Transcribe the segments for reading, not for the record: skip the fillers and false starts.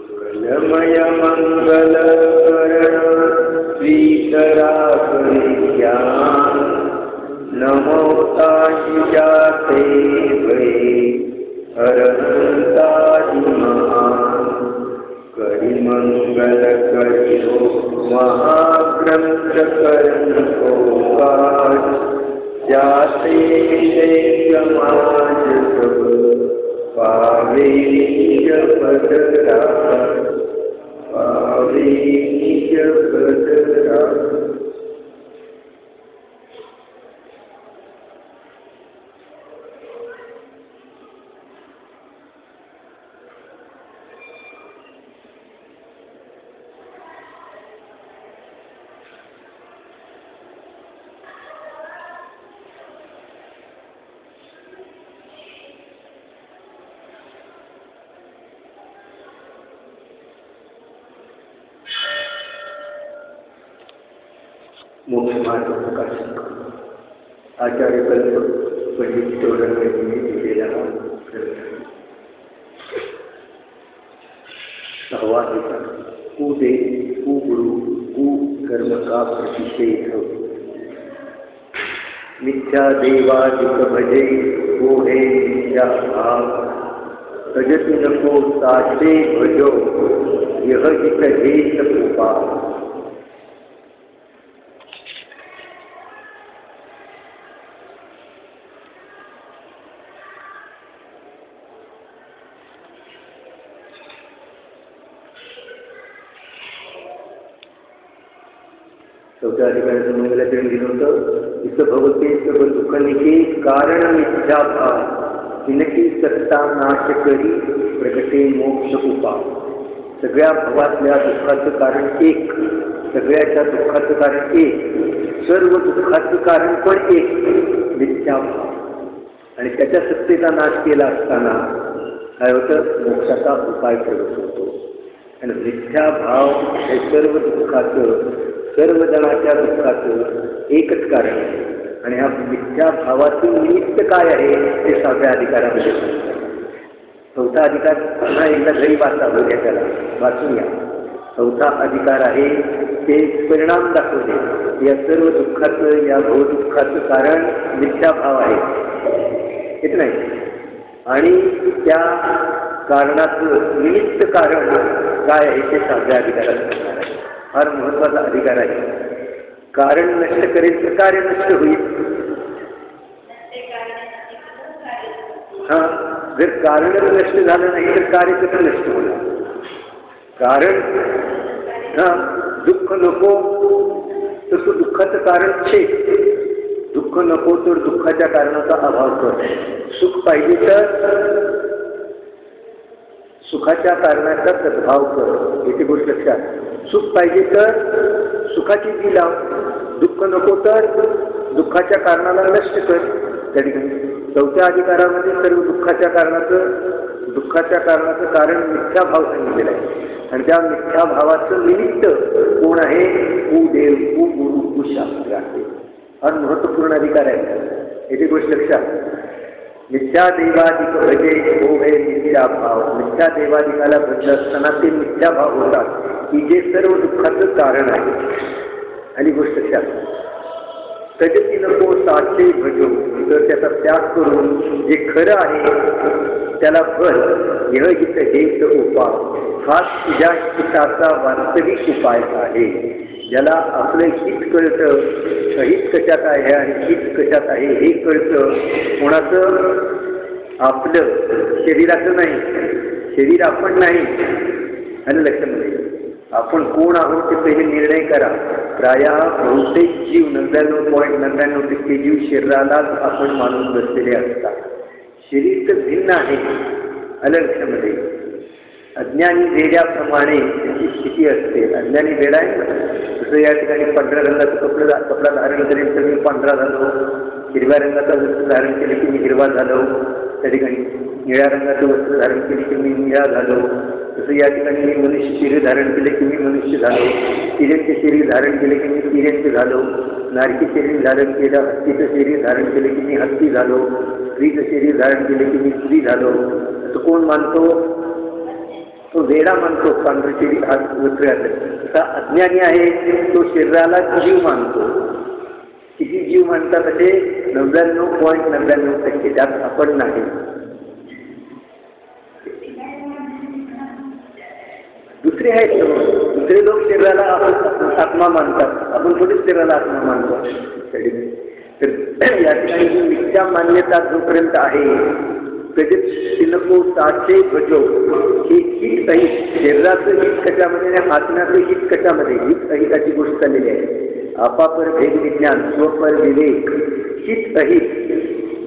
मंगलमय मंगलकरण श्रीकराकरि ज्ञान नमो तायुजाते भये हरहंतादि महान करि मंगल करियो महाग्रंथ करण को काज जाते समाज सब पावे निज पद राज पावे निज पद राज। मोक्ष मार्ग प्रकाशक आचार्य कल्प पंडित चौरंगजींनी दिलेला हा ग्रंथ। 6वा अधिकार कु दे कु गुरु कु कर्म का प्रतिषेध। मिथ्या देवादिक भजे को है मिथ्या भाव भजति नको साचे भजो यह हित हेत उपाय। चौथ्या अधिकाराचं मंगलाचरण दिलं होतं। इस भवते सब दुःखनिके कारण मिथ्या भाव इनकी सत्ता नाश करी प्रगटे मोक्ष उपाय। सगळ्या भवातल्या दुःखाचं कारण एक, सगळ्याच्या दुःखाचं कारण एक, सर्व दुःखाचं कारण पण एक मिथ्या भाव। आणि त्याच्या सत्तेचा नाश केला असताना काय होतं, मोक्षाचा उपाय प्रगट होतो। आणि मिथ्या भाव हे सर्व दुःखाचं, सर्व जणांच्या दुःखाचं एकच कारण आहे। आणि ह्या मिथ्या भावाचं निमित्त काय आहे ते 6व्या अधिकारामध्ये सांगतात। 4था अधिकार पुन्हा एकदा घरी वाचावं, त्याला वाचून या। 4था अधिकार आहे ते परिणाम दाखवले। या सर्व दुःखाचं, या भवदुःखाचं कारण मिथ्या भाव आहे, हेच नाही। आणि त्या कारणाचं निमित्त कारण काय आहे ते 6व्या अधिकारात सांगणार आहे। फार महत्वाचा अधिकार आहे। कारण नष्ट करेल तर कार्य नष्ट होईल। हा, जर कारण नष्ट झालं नाही तर कार्य कसं नष्ट होणार? कारण हा, दुःख नको तसं दुःखाचं कारण छे, दुःख नको तर दुःखाच्या कारणाचा अभाव कर। सुख पाहिजे तर सुखाच्या कारणाचा सद्भाव कर, याची गोष्ट लक्षात। सुख पाहिजे तर सुखाची ती लाव, दुःख नको तर दुःखाच्या कारणाला नष्ट कर। त्या ठिकाणी 4थ्या अधिकारामध्ये सर्व दुःखाच्या कारणाचं कारण मिथ्या भाव सांगितलेलं आहे। आणि त्या मिथ्या भावाचं निमित्त कोण आहे? कुदेव, कुगुरु, कुशास्त्र आहे। हा महत्वपूर्ण अधिकार आहे, याची गोष्ट लक्षात। मिथ्या देवादिक भजे हो हे मिथ्या भाव। मिथ्या देवादिकाला भजत असताना ते मिथ्या भाव होतात की जे सर्व दुःखाचं कारण आहे। आणि गोष्ट लक्षात, तजती नको साचे भजो, तर त्याचा त्याग करून जे खरं आहे त्याला भज। यह हित हेत उपाय, हाच तुझ्या हिताचा वास्तविक उपाय आहे। ज्याला आपलं हित कळतं, अहित कशात आहे आणि हित कशात आहे हे कळतं, कोणाचं? आपलं, शरीराचं नाही। शरीर आपण नाही। आणि लक्षामध्ये आपण कोण आहोत ते पहिले निर्णय करा। प्रायः बहुतेक जीव 99.99% जीव शरीरालाच आपण मानून बसलेले असतात। शरीर तर भिन्न आहे। आलं लक्षामध्ये? अज्ञानी वेड्याप्रमाणे त्याची स्थिती असते। अज्ञानी वेडा आहे ना, तसं या ठिकाणी पांढऱ्या रंगाचं कपडा धारण करेल तर मी पांढरा झालो, हिरव्या रंगाचं वस्त्र धारण केले की मी हिरवा झालो, त्या ठिकाणी निळ्या रंगाचं वस्त्र धारण केले की मी निळा झालो, तसं या ठिकाणी मी मनुष्य शरीर धारण केले की मी मनुष्य झालो, तिर्यंचे शरीर धारण केले की मी तिर्यंचे झालो, नारकी शरीर धारण केलं, हत्तीचं शरीर धारण केले की मी हत्ती झालो, स्त्रीचं शरीर धारण केले की मी स्त्री झालो. असं कोण मानतो? तो वेडा मानतो पांढरे शरीर वस्त्र घातलं. तसा अज्ञानी आहे तो शरीराला जीव मानतो. किती जीव मानतात? असे 99.99%. त्यात आपण नाही. दुसरे आहेत, दुसरे लोक शरीराला आत्मा मानतात, आपण थोडीच शरीराला आत्मा मानतो. तर या ठिकाणी मिथ्या मान्यता जोपर्यंत आहे कधी शिनको साचे भजो, हे हित अहित, शरीराचं हित कशामध्ये आणि आत्म्याचं हित कशामध्ये, हित अहिताची गोष्ट चाललेली आहे. आपापर भेद विज्ञान, स्वपर विवेक, हित अहित.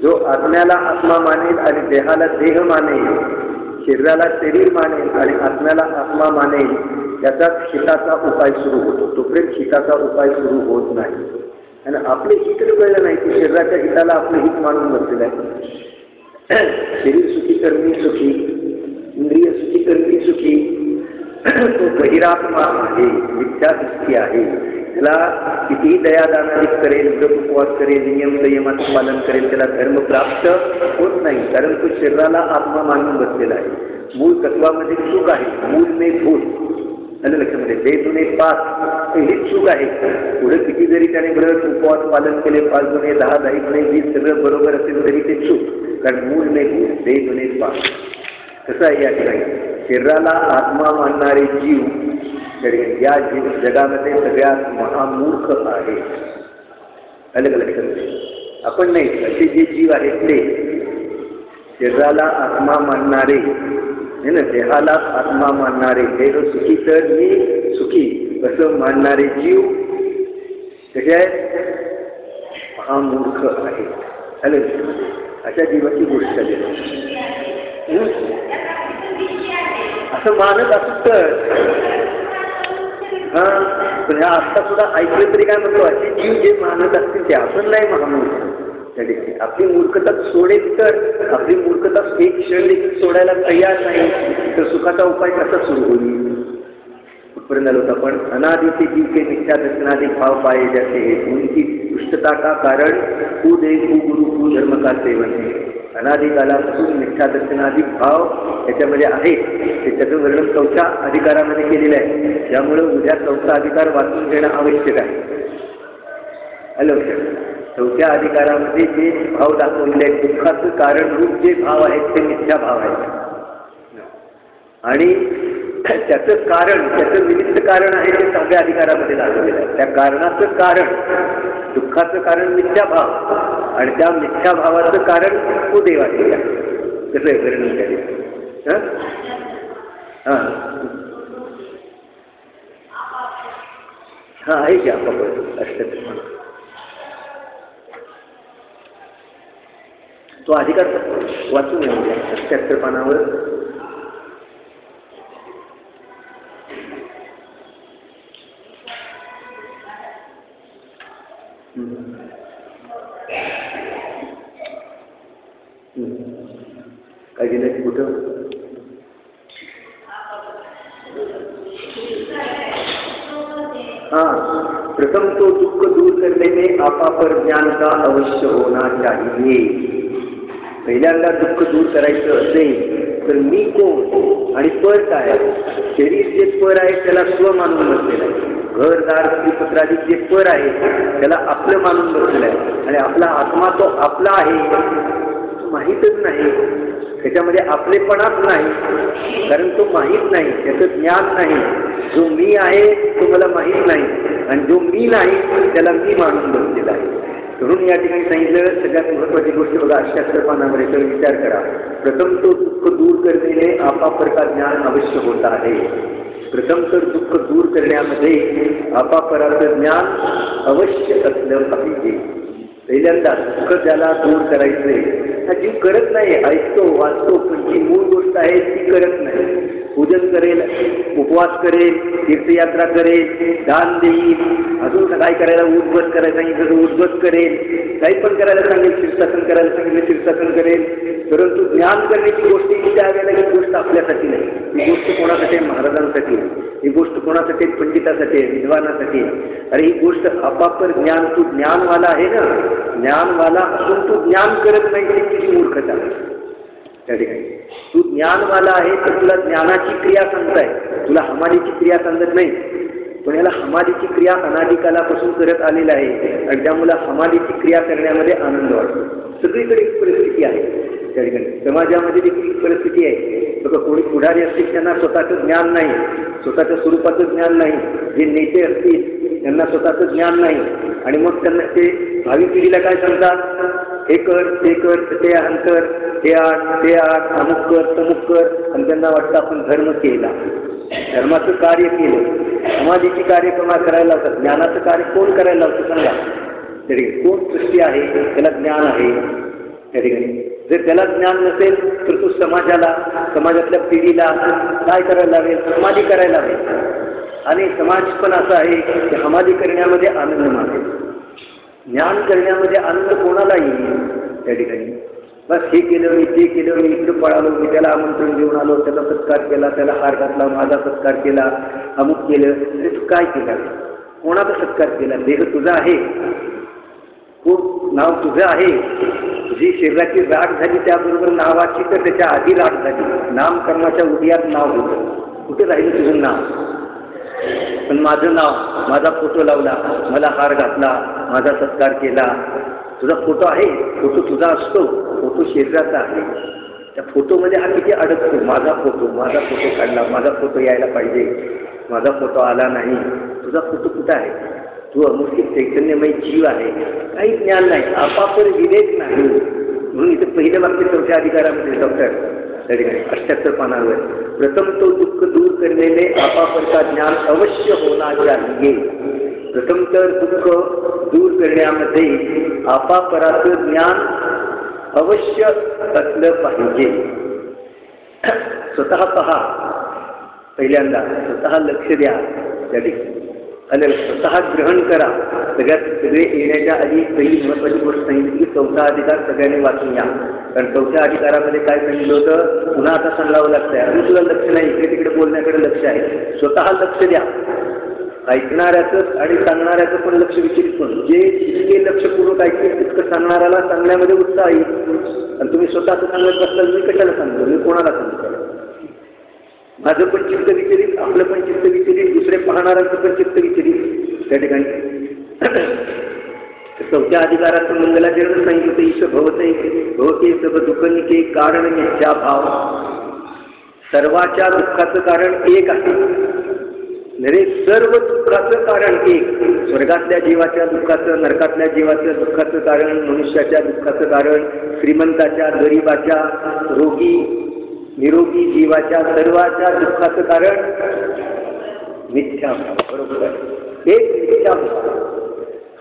जो आत्म्याला आत्मा मानेल आणि देहाला देह मानेल, शरीराला शरीर मानेल आणि आत्म्याला आत्मा मानेल, त्याचाच हिताचा उपाय सुरू होतो. तोपर्यंत हिताचा उपाय सुरू होत नाही. आणि आपले हित कळलं नाही की शरीराच्या हिताला आपलं हित मानून बसलेलं आहे. शरीर सुखी कर्मी सुखी, इंद्रिय सुखी कर्मी सुखी, तो बहिरात्मा आहे, मिथ्या दृष्टी आहे. त्याला कितीही दयादानादिक करेल, जप उपवास करेल, नियम संयमाचं पालन करेल, त्याला धर्म प्राप्त होत नाही. कारण तो शरीराला आत्मा मानून बसलेला आहे. मूळ तत्वामध्ये सुख आहे, मूल में भूत. आलं लक्षामध्ये? बेतुने पाच हेच सुख आहे. पुढे किती जरी त्याने व्रत उपवास पालन केले, 5 गुणे 10, 10 गुणे 20 सगळं बरोबर असेल तरी ते सुख. कारण मूल में भूत, बेतुने पाच. कसं आहे या ठिकाणी? शरीराला आत्मा मानणारे जीव या जगामध्ये सगळ्यात महामूर्ख आहे. अलग लक्षात? आपण नाही, असे जे जीव आहेत ते शरीराला आत्मा मानणारे, ना, देहाला आत्मा मानणारे, देह सुखी तर मी सुखी असं मानणारे जीव कसे आहेत? महामूर्ख आहे. अलग अशा जीवाची गोष्ट झाली. असं मानत असत पण ह्या आत्ता सुद्धा ऐकलं तरी काय म्हणतो, असे जीव जे मानत असतील ते आपण नाही महामूर्ख. आपली मूर्खता सोडेल तर, आपली मूर्खता एक क्षण सोडायला तयार नाही तर सुखाचा उपाय कसा सुरू होईल? कुठपर्यंत आलो होता आपण? अनादिते जीव के मिथ्या दर्शनाधिक भाव पाए जाते हैं, उनकी दुष्टता का कारण कु देव कु गुरु कु धर्म का सेवन है. अनादिकालापासून मिथ्या दर्शनाधिक भाव त्याच्यामध्ये आहे. ते त्याचं वर्णन 4थ्या अधिकारामध्ये केलेलं आहे. त्यामुळे उद्या 4था अधिकार वाचून घेणं आवश्यक आहे. हॅलो, 4थ्या अधिकारामध्ये जे भाव दाखवलेले आहेत, दुःखाचं कारण रूप जे भाव आहेत ते मिथ्या भाव आहेत. आणि त्याचं कारण, त्याचं निमित्त कारण आहे ते 6व्या अधिकारामध्ये दाखवलेलं आहे. त्या कारणाचं कारण, दुःखाचं कारण मिथ्या भाव आणि त्या मिथ्या भावाचं कारण तो देव आहे. कसं आहे वर्णन केले? हां आहे की आपण अष्टक तो अधिकार वाचून येऊ द्या. 77 पानावर काय गेलं कुठं? प्रथम तो दुख दूर करने में आपा पर ज्ञान का अवश्य होना चाहिए. पहिल्यांदा दुःख दूर करायचं असेल तर मी कोण आणि पर काय? शरीर जे पर आहे त्याला स्व मानून बसलेलं आहे. घरदार स्त्रीपत्रादी जे पर आहे त्याला आपलं मानून बसलेलं आहे. आणि आपला आत्मा तो आपला आहे माहीतच नाही. त्याच्यामध्ये आपलेपणाच नाही, कारण तो माहीत नाही, त्याचं ज्ञान नाही. जो मी आहे तो मला माहीत नाही आणि जो मी नाही त्याला मी मानून बसलेला आहे. म्हणून या ठिकाणी सांगितलं सगळ्यात महत्त्वाची गोष्ट बघा. 78 पानावर याचा विचार करा. प्रथम तो दुःख दूर करणे आपापर का ज्ञान अवश्य होता आहे. प्रथम तर दुःख दूर करण्यामध्ये आपापराचं ज्ञान अवश्य असलं पाहिजे. पहिल्यांदा दुःख त्याला दूर करायचंय. हा जीव करत नाही, ऐकतो वाचतो, पण जी मूळ गोष्ट आहे ती करत नाही. पूजन करेल, उपवास करेल, तीर्थयात्रा करेल, दान देईल, अजून काय करायला उठबस करायला सांगितलं उठबस करेल, काही पण करायला सांगेल, शीर्षासन करायला सांगितलं शीर्षासन करेल, परंतु ज्ञान करण्याची गोष्ट ही त्यावेळेला ही गोष्ट आपल्यासाठी नाही. ही गोष्ट कोणासाठी आहे? महाराजांसाठी. ही गोष्ट कोणासाठी? पंडितासाठी, विद्वानासाठी. अरे ही गोष्ट आपापर ज्ञान, तू ज्ञानवाला आहे ना, ज्ञानवाला असून तू ज्ञान करत नाही ही तुझी मूर्खता त्या ठिकाणी. तू ज्ञानवाला आहे तर तुला ज्ञानाची क्रिया सांगताय, तुला हमालीची क्रिया सांगत नाही. पण याला हमालीची क्रिया अनादिकालापासून करत आलेला आहे आणि त्यामुळे हमालीची क्रिया करण्यामध्ये आनंद वाटतो. सगळीकडे एक परिस्थिती आहे त्या ठिकाणी. समाजामध्ये देखील एक परिस्थिती आहे. बघा, कोणी पुढारी असतील त्यांना स्वतःचं ज्ञान नाही, स्वतःच्या स्वरूपाचं ज्ञान नाही. जे नेते असतील त्यांना स्वतःचं ज्ञान नाही आणि मग त्यांना ते भावी पिढीला काय सांगतात? हे कर, ते कर, ते अंतर, हे आठ, ते आठ, अमुक कर, तमुक कर. आणि त्यांना वाटतं आपण धर्म केला, धर्माचं कार्य केलं, समाधीची कार्यक्रम करायला लावतात. ज्ञानाचं कार्य कोण करायला लावतं सांगा तरी? कोण सृष्टी आहे त्याला ज्ञान आहे त्या ठिकाणी. जर त्याला ज्ञान नसेल तर तो समाजाला, समाजातल्या पिढीला काय करायला लावेल? समाधी करायला लावेल. आणि समाज पण असा आहे की समाधी करण्यामध्ये आनंद मानेल, ज्ञान करण्यामध्ये आनंद कोणाला येईल त्या ठिकाणी. बस हे केलं मी, ते केलं मी, इकडं पळालो मी, त्याला आमंत्रण देऊन आलो, त्याचा सत्कार केला, त्याला हार घातला, माझा सत्कार केला, अमुक केलं. अरे तू काय केलं? कोणाचा सत्कार केला? देह तुझा आहे, खूप नाव तुझं आहे. तुझी शरीराची राख झाली त्याबरोबर नावाची तर त्याच्या आधी राख झाली. नामकर्माच्या उदयात नाव होतं, कुठे राहिलं तुझं नाव? पण माझं नाव, माझा फोटो लावला, मला हार घातला, माझा सत्कार केला. तुझा फोटो आहे, फोटो तुझा असतो, फोटो शरीराचा आहे. त्या फोटोमध्ये हा किती अडकतो? माझा फोटो काढला, माझा फोटो यायला पाहिजे, माझा फोटो आला नाही. तुझा फोटो कुठं आहे? तू अमूर्त चैतन्यमय जीव आहे, काही ज्ञान नाही, आपापर विवेक नाही. म्हणून इथं पहिलं वाक्य चौथ्या अधिकारामध्ये डॉक्टर त्या ठिकाणी 78 पानावर, प्रथम तो दुःख दूर करने में आपापर का ज्ञान अवश्य होना चाहिए. प्रथम तर दुःख दूर करण्यामध्ये आपापराचं ज्ञान अवश्य असलं पाहिजे. स्वतः पहा, पहिल्यांदा स्वतः लक्ष द्या त्या ठिकाणी आणि स्वतः ग्रहण करा. सगळे येण्याच्या आधी पहिली महत्त्वाची गोष्ट सांगितली की चौथा अधिकार सगळ्यांनी वाचून या. कारण चौथ्या अधिकारामध्ये काय सांगितलं होतं? पुन्हा आता सांगावं लागतंय. अजून तुला लक्ष नाही, इकडे तिकडे बोलण्याकडे लक्ष आहे. स्वतः लक्ष द्या, ऐकणाऱ्याचं आणि सांगणाऱ्याचं पण लक्ष विचलित करून. जे जितके लक्षपूर्वक ऐकतील तितकं सांगणाऱ्याला सांगण्यामध्ये उत्साह येईल. आणि तुम्ही स्वतःचं सांगत बसलाल, मी कशाला सांगतो, मी कोणाला सांगतो? माझं पण चित्त विचलित, आपलं पण चित्त विचलित, दुसरे पाहणाऱ्यांचं पण चित्त विचलित त्या ठिकाणी. चौथ्या अधिकाराचं मंगलाचरण सांगितलं होतं, ईश भवते सब दुःखनिके कारण मिथ्या भाव. सर्वाच्या दुःखाचं कारण एक आहे, नरे सर्व दुःखाचं कारण एक. स्वर्गातल्या जीवाच्या दुःखाचं, नरकातल्या जीवाच्या दुःखाचं कारण, मनुष्याच्या दुःखाचं कारण, श्रीमंताच्या, गरीबाच्या, रोगी निरोगी जीवाच्या सर्वाच्या दुःखाचं कारण मिथ्याभाव. बरोबर आहे, एक मिथ्याभाव.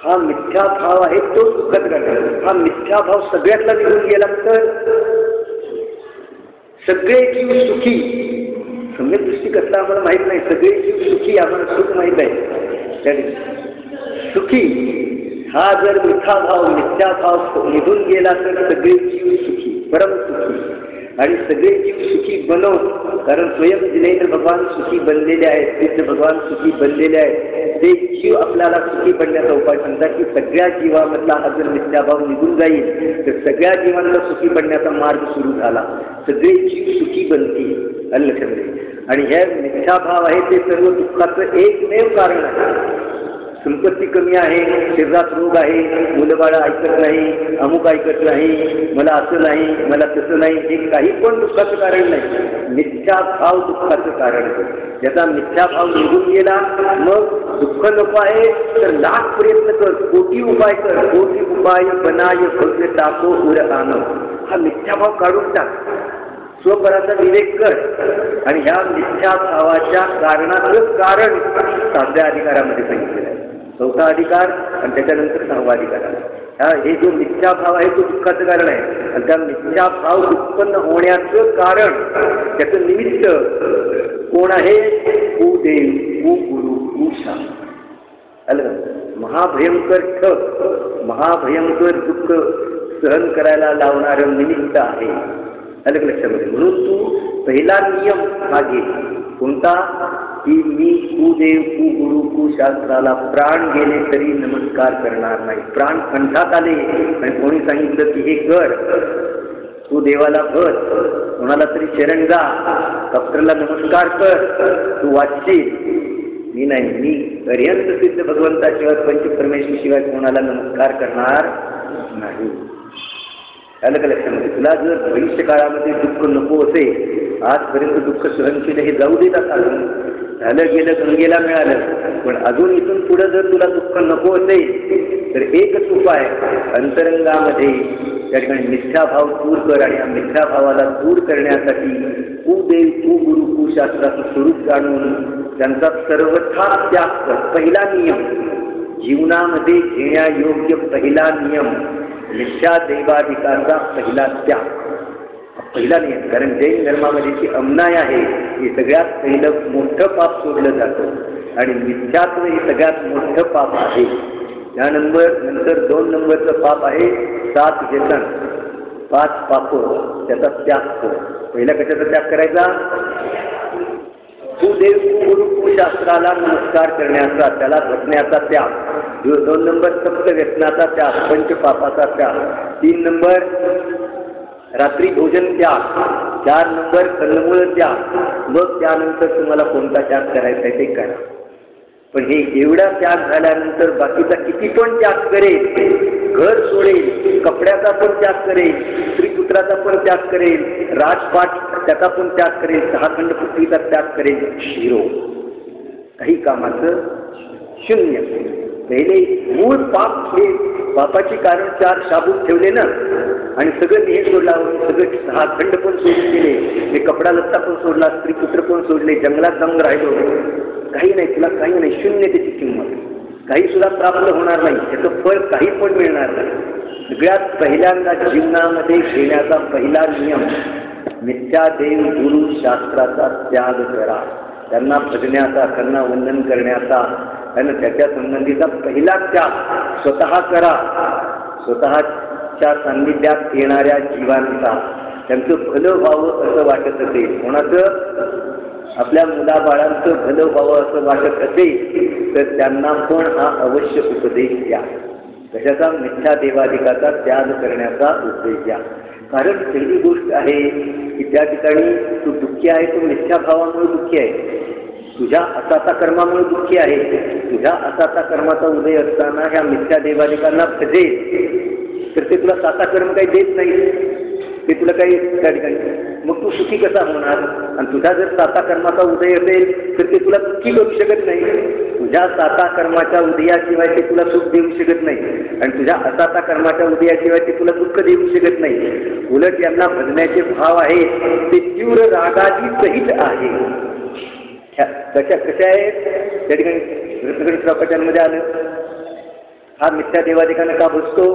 हा मिथ्याभाव आहे तो दुःखाचं कारण. हा मिथ्याभाव सगळ्यातला निघून गेला तर सगळे जीव सुखी. सम्यक दृष्टी कसला आम्हाला माहीत नाही, सगळे जीव सुखी, आम्हाला सुख माहीत आहे. सुखी हा जर मिथ्याभाव निघून गेला तर सगळे जीव सुखी, परम सुखी. आणि सगळे जीव सुखी बनव, कारण स्वयं जिनेंद्र भगवान सुखी बनलेले आहेत, सिद्ध भगवान सुखी बनलेले आहेत. ते जीव आपल्याला सुखी बनण्याचा उपाय सांगतात की सगळ्या जीवामधला हा जर मिथ्याभाव निघून जाईल तर सगळ्या जीवांना सुखी बनण्याचा मार्ग सुरू झाला, सगळे जीव सुखी बनतील. आणि लक्षात घ्या. आणि हे मिथ्याभाव आहे ते सर्व दुःखाचं एकमेव कारण आहे. संपत्ती कमी आहे, शरीरात रोग आहे, मुलं बाळं ऐकत नाही, अमुक ऐकत नाही, मला असं नाही, मला तसं नाही, हे काही पण दुःखाचं कारण नाही. मिथ्याभाव दुःखाचं कारण आहे. ज्याचा मिथ्याभाव निघून गेला मग दुःख नको आहे तर लाख प्रयत्न कर, कोटी उपाय कर, कोटी उपाय बनाय भव्य टाको उर आनो. हा मिथ्याभाव काढून टाक, स्वपराचा विवेक कर. आणि ह्या मिथ्याभावाच्या कारणाचं कारण 7व्या अधिकारामध्ये सांगितलेलं आहे. चौथा अधिकार आणि त्याच्यानंतर 6वा अधिकार आहे. हे जो मिथ्याभाव आहे तो दुःखाचं कारण आहे. आणि त्या मिथ्याभाव उत्पन्न होण्याचं कारण, त्याचं निमित्त कोण आहे? कुदेव, कुगुरु, कुशास्त्र. आलं? महाभयंकर ठग, महाभयंकर दुःख सहन करायला लावणारं निमित्त आहे. अलग लक्षामध्ये. म्हणून तू पहिला नियम हा घे. कोणता? की मी कुदेव, कुगुरु, कुशास्त्राला प्राण गेले तरी नमस्कार करणार नाही. प्राण कंठात आले आणि कोणी सांगितलं की हे कर, तू देवाला भर, कोणाला तरी शरण जा, कप्तरला नमस्कार कर, तू वाचशील. मी नाही, मी पर्यंत सिद्ध भगवंताशिवाय, पंचपरमेश्वर शिवाय कोणाला नमस्कार करणार नाही. अलग लक्षामध्ये. तुला जर भविष्य काळामध्ये दुःख नको असेल, आजपर्यंत दुःख सहनशील हे जाऊ देत असाल, झालं गेलं गंगेला मिळालं, पण अजून इथून पुढे जर तुला दुःख नको असेल तर एकच उपाय, अंतरंगामध्ये त्या ठिकाणी मिथ्याभाव दूर कर. आणि या मिथ्याभावाला दूर करण्यासाठी कुदेव, कुगुरु, कुशास्त्राचं स्वरूप जाणून त्यांचा सर्वथा त्याग कर. पहिला नियम, जीवनामध्ये घेण्यायोग्य पहिला नियम, मिथ्या दैवाधिकाराचा पहिला त्याग. पहिला नियम. कारण जैन धर्मामध्ये जी अमनाय आहे हे सगळ्यात पहिलं मोठं पाप सोडलं जातं आणि मिथ्यात्व हे सगळ्यात मोठं पाप आहे. नंतर 2 नंबरचं पाप आहे 7 व्यसन, 5 पाप, त्याचा त्याग कर. पहिला कशाचा त्याग करायचा? कुदेव, कुगुरु, कुशास्त्राला नमस्कार करण्याचा, त्याला भजण्याचा त्याग. 2 नंबर सप्त व्यसनाचा त्याग, पंचपापाचा त्याग. 3 नंबर रात्री भोजन त्याग. 4 नंबर कंदमूळ त्याग. मग त्यानंतर तुम्हाला कोणता त्याग करायचा आहे ते करा. पण हे एवढा त्याग झाल्यानंतर बाकीचा किती पण त्याग करेल, घर सोडेल, कपड्याचा पण त्याग करेल, स्त्रीपुत्राचा पण त्याग करेल, राजपाट त्याचा पण त्याग करेल, 6 खंड पृथ्वीचा त्याग करेल, 0. काही कामाचं शून्य. पहिले मूळ पाप, हे पापाची कारण 4 शाबूत ठेवले ना, आणि सगळं हे सोडलं, सगळं 6 खंड पण सोडून गेले, हे कपडा लत्ता पण सोडला, स्त्रीपुत्र पण सोडले, जंगलात जाऊन राहिलो, काही नाही, तुला काही नाही, शून्य त्याची किंमत. काही सुद्धा प्राप्त होणार नाही, त्याचं फळ काही पण मिळणार नाही. सगळ्यात पहिल्यांदा जीवनामध्ये घेण्याचा पहिला नियम, मिथ्या देव गुरु शास्त्राचा त्याग करा. त्यांना भजण्याचा, त्यांना वंदन करण्याचा आणि त्याच्या संबंधीचा पहिला त्याग स्वतः करा. स्वतःच्या सान्निध्यात येणाऱ्या जीवांचा, त्यांचं भलं व्हावं असं वाटत असेल, कोणाचं? आपल्या मुलाबाळांचं भलं व्हावं असं वाटत असेल तर त्यांना पण हा अवश्य उपदेश द्या. कशाचा? मिथ्या देवाधिकाचा त्याग करण्याचा उपदेश द्या. कारण पहिली गोष्ट आहे की त्या ठिकाणी तू दुःखी आहे, तो मिथ्याभावामुळे दुःखी आहे, तुझ्या असाता कर्मामुळे दुःखी आहे. तुझ्या असाता कर्माचा उदय असताना ह्या मिथ्या देवाधिकांना भजेल तर ते तुला साता कर्म काही देत नाही, ते तुला काही त्या ठिकाणी, मग तू सुखी कसा होणार? आणि तुझा जर साता कर्माचा उदय असेल तर ते तुला सुखी करू शकत नाही. तुझ्या साता कर्माच्या उदयाशिवाय ते तुला सुख देऊ शकत नाही आणि तुझ्या असाता कर्माच्या उदयाशिवाय ते तुला दुःख देऊ शकत नाही. उलट यांना भजण्याचे भाव आहे ते तीव्र रागाची सहित आहे. कशा आहेत त्या ठिकाणी? रत्नगणी प्रवचनामध्ये आलं, हा मिथ्या देवाधिकांना का भजतो?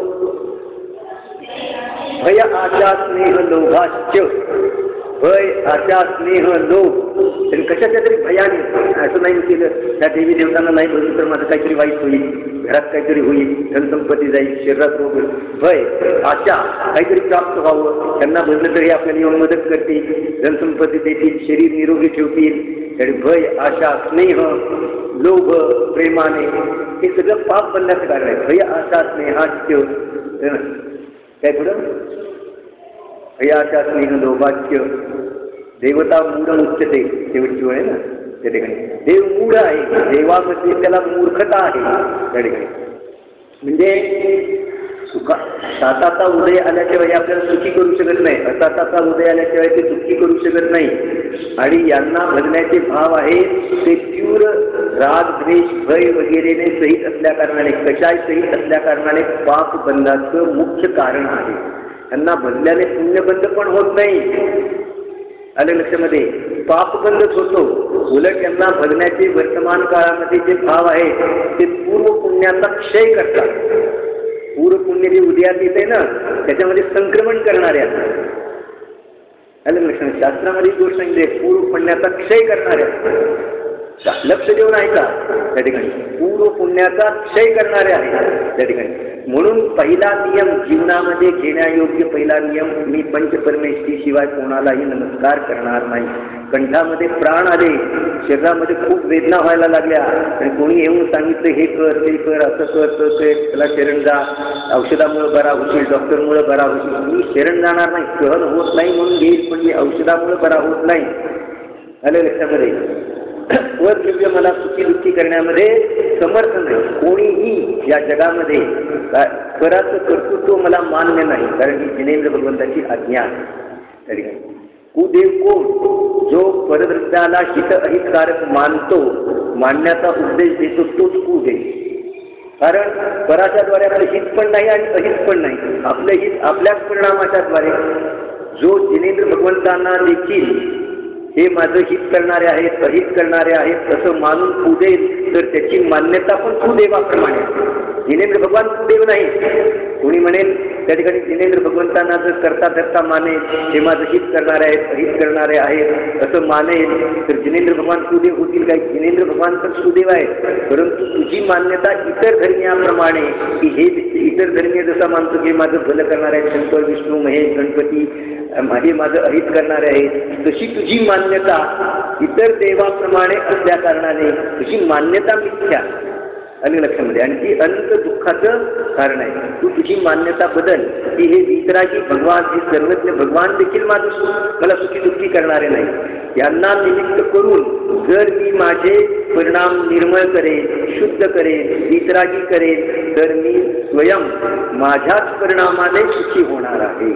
भय, आशा, स्नेह, लोभाश्च. भय, आशा, स्नेह, लोभ. त्यांनी कशाच्या तरी भयाने, असं नाही केलं त्या देवी देवतांना नाही भजलं तर माझं काहीतरी वाईट होईल, घरात काहीतरी होईल, धनसंपत्ती जाईल, शरीरात रोग होईल. भय, आशा, काहीतरी प्राप्त व्हावं, त्यांना भजलं तरी आपल्याला येऊन मदत करतील, धनसंपत्ती देतील, शरीर निरोगी ठेवतील. तरी भय, आशा, स्नेह, लोभ, प्रेमाने, हे सगळं पाप बनण्याचं कारण आहे. भय, आशा, स्नेहाच्य, काय पुढं? भय, आशा, स्नेह, लोभाच्य. देवता मूढ उच्चते, शेवटची वेळ आहे ना त्या ठिकाणी. देव मूढ आहे, देवामध्ये त्याला मूर्खता आहे त्या ठिकाणी. म्हणजे साताचा उदय आल्याशिवाय आपल्याला सुखी करू शकत नाही, असाताचा उदय आल्याशिवाय ते दुःखी करू शकत नाही. आणि यांना भजण्याचे भाव आहे ते तीव्र राग, द्वेष, भय वगैरेने सहित असल्या कारणाने, कशाय सहित असल्या कारणाने पाप बंधाचं मुख्य कारण आहे. त्यांना भजल्याने पुण्यबंध पण होत नाही. आलं लक्षामध्ये? पापबंधच होतो. उलट यांना भजण्याचे वर्तमान काळामध्ये जे भाव आहे ते पूर्व पुण्याचा क्षय करतात. पूर्व पुण्य जे इंद्रियात येते ना त्याच्यामध्ये संक्रमण करणारे आहेत. आलं लक्षण शास्त्रामध्ये गोष्ट सांगितली पूर्व पुण्याचा क्षय करणारे आहेत. लक्ष देऊन ऐका त्या ठिकाणी पूर्व पुण्याचा क्षय करणारे आहेत त्या ठिकाणी. म्हणून पहिला नियम जीवनामध्ये घेण्यायोग्य पहिला नियम मी पंचपरमेष्ठी शिवाय कोणालाही नमस्कार करणार नाही. कंठामध्ये प्राण आले, शरीरामध्ये खूप वेदना व्हायला लागल्या आणि कोणी येऊन सांगितलं हे कर ते कर असं कर तर ते त्याला शरण जा, औषधामुळे बरा होतील डॉक्टरमुळे बरा होतील. मी शरण जाणार नाही, सहन होत नाही म्हणून घेईल पण मी औषधामुळे बरा होत नाही. आलं लक्षामध्ये स्वद्रव्य मला सुखी दुःखी करण्यामध्ये समर्थ नाही. कोणीही या जगामध्ये कराचं कर्तृत्व मला मान्य नाही कारण ही जिनेंद्र भगवंताची आज्ञा आहे. कुदेव कोण? जो परद्रव्याला हित अहितकारक मानतो, मानण्याचा उपदेश देतो तोच कुदेव. कारण पराच्या द्वारे आपलं हित पण नाही आणि अहित पण नाही. आपलं हित आपल्याच परिणामाच्या द्वारे. जो जिनेंद्र भगवंतांना देखील हे माझं हित करणारे आहेत अहित करणारे आहेत असं मानून कुदेल तर त्याची मान्यता पण कुदेवाप्रमाणे. जिनेंद्र भगवान कुदेव नाही. कोणी म्हणेल त्या ठिकाणी जिनेंद्र भगवंतांना जर करता धरता मानेल हे माझं हित करणारे आहेत अहित करणारे आहेत असं मानेल तर जिनेंद्र भगवान कुदेव होतील काही? जिनेंद्र भगवान तर सुदेव आहेत. परंतु तुझी मान्यता इतर धर्मियाप्रमाणे की हे इतर धर्मीय जसा मानतो की माझं भलं करणारे आहेत शंकर विष्णू महेश गणपती हे माझं अहित करणारे आहेत तशी तुझी मान्यता इतर देवाप्रमाणे असल्या कारणाने तुझी मान्यता मिथ्या. आणि लक्षामध्ये आणि ती अनंत दुःखाचं कारण आहे. तू तुझी मान्यता बदल की हे वितरागी भगवान हे सर्वज्ञ भगवान देखील मला सुखी दुःखी करणारे नाही. यांना निमित्त करून जर मी माझे परिणाम निर्मळ करेन शुद्ध करेन वितरागी करेन तर मी स्वयं माझ्याच परिणामाने सुखी होणार आहे.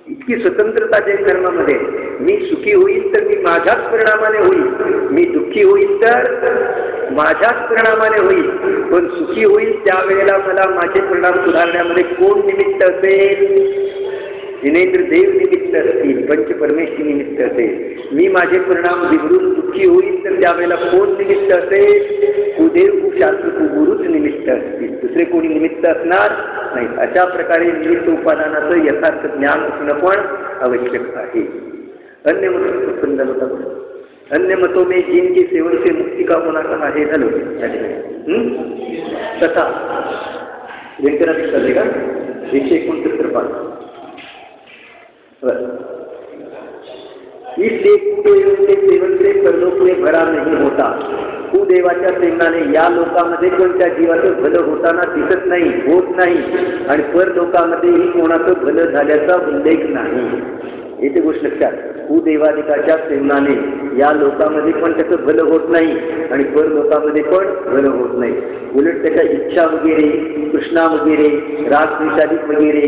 इतकी स्वतंत्रता जैन धर्मामध्ये. मी सुखी होईल तर मी माझ्याच परिणामाने होईल, मी दुःखी होईल तर माझ्याच परिणामाने होईल. पण सुखी होईल त्यावेळेला मला माझे परिणाम सुधारण्यामध्ये कोण निमित्त असेल? जिनेंद्र देव निमित्त असतील, पंचपरमेष्ठी निमित्त असेल. मी माझे परिणाम बिघडून दुःखी होईल तर त्यावेळेला कोण निमित्त असेल? कुदेव कुशास्त्र कुगुरूच निमित्त असतील, दुसरे कोणी निमित्त असणार नाही. अशा प्रकारे निमित्त उपादानाचं यथार्थ ज्ञान असणं पण आवश्यक आहे. अन्य मत अन्य मतों में जिनके सेवन से मुक्ति का होना कहा है झालं तथा व्यंकनाथ चालले का 169 पाठ. इसलिए कुदेव के सेवन से परलोक में भरा नहीं होता. कुदेवाच्या सेवनाने या लोकांमध्ये कोणत्या जीवाचं भलं होताना दिसत नाही होत नाही आणि परलोकामध्येही कोणाचं भलं झाल्याचा उल्लेख नाही. येथे गोष्ट लक्षात. कुदेवादिकाच्या सेवनाने या लोकांमध्ये पण त्याचं भलं होत नाही आणि परलोकामध्ये पण भलं होत नाही. उलट त्याच्या इच्छा वगैरे तृष्णा वगैरे राग द्वेषादिक वगैरे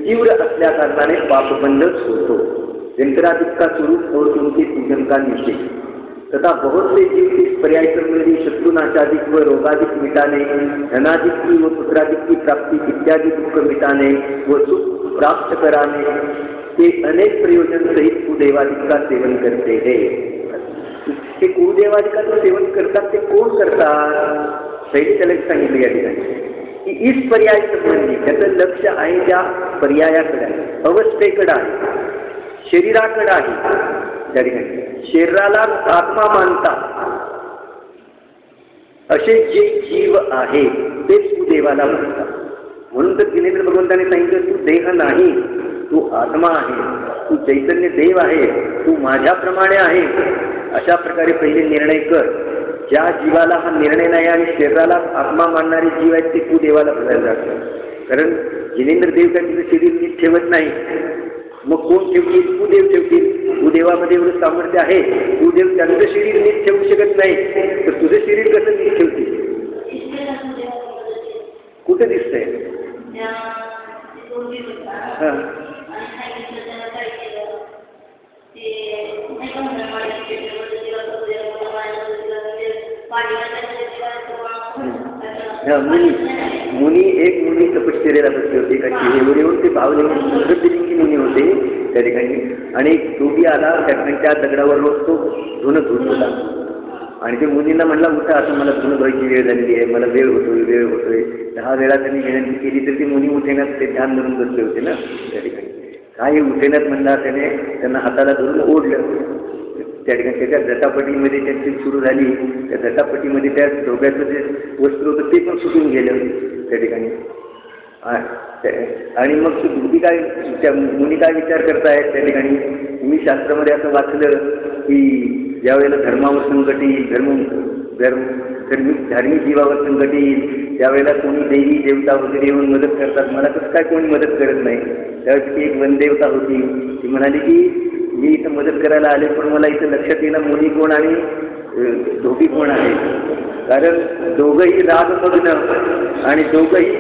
तीव्र असल्या कारणाने पापबंधच होतो. यंत्रादिक का स्वरूप और उनके पूजन का निषेध तथा बहुत से जीव इस पर्याय क्रम शत्रुनाशादिक व रोगादिक मिटाने धनादिक की व पुत्रादिक की प्राप्ति इत्यादि दुख मिटाने व सुख प्राप्त कराने के अनेक प्रयोजन सहित कुदेवादिक का सेवन करते हैं. ते कुदेवादिकाचं सेवन करतात ते कोण करतात? पहिले त्याला सांगितलं या ठिकाणी की इस पर्याय संबंधी त्याचं लक्ष आहे त्या पर्यायाकडे आहे, अवस्थेकडे आहे, शरीराकडे आहे. त्या ठिकाणी शरीराला आत्मा मानतात असे जे जीव आहे तेच तू देवाला म्हणतात. म्हणून तर जिनेंद्र भगवंताने सांगितलं तू देह नाही, तू आत्मा आहे, तू चैतन्य देव आहे, तू माझ्याप्रमाणे आहे. अशा प्रकारे पहिले निर्णय कर. ज्या जीवाला हा निर्णय नाही आणि शरीराला आत्मा मानणारे जीव आहेत ते कुदेवाला बदलले जातात. कारण जिनेंद्र देव काय तिचं शरीर नीट ठेवत नाही. मग कोण ठेवतील? कुदेव ठेवतील. कुदेवामध्ये एवढं सामर्थ्य आहे. कुदेव त्यांचं शरीर नीट ठेवू शकत नाही तर तुझं शरीर कसं नीट ठेवतील? कुठं दिसतंय? हां मुनी एक मुनी तपश्चर्याला बसले होते. कशी एवढे ते भावले सुंदरलिंगी मुनी होते त्या ठिकाणी आणि एक दोघी आला त्या दगडावर रोज तो धुणं धुत होता. आणि ते मुनींना म्हणला उठा, असं मला धुणं धुवायची वेळ झालेली आहे, मला वेळ होतोय. 10 वेळा त्यांनी विनंती केली तर ती मुनी उठेनात, ते ध्यान धरून बसले होते ना त्या ठिकाणी. काही उठेनात म्हणला, त्याने त्यांना हाताला धरून ओढलं त्या ठिकाणी. त्याच्या जटापटीमध्ये त्यांची सुरू झाली. त्या जटापटीमध्ये त्या डोक्याचं जे वस्त्र होतं ते पण सुटून गेलं त्या ठिकाणी. आणि मग मुनी काय विचार करतायत त्या ठिकाणी. मी शास्त्रामध्ये असं वाचलं की ज्यावेळेला धर्मावर संकट येईल, धार्मिक जीवावर संकट येईल, त्यावेळेला कोणी देवी देवता वगैरे येऊन मदत करतात. मला कसं काय कोणी मदत करत नाही. त्यावेळेस ती एक वनदेवता होती. ती म्हणाली की मी इथं मदत करायला आले, पण मला इथं लक्षात येणं मुनी कोण आणि धोबी कोण आहे. कारण दोघंही रागमग्न आणि दोघंही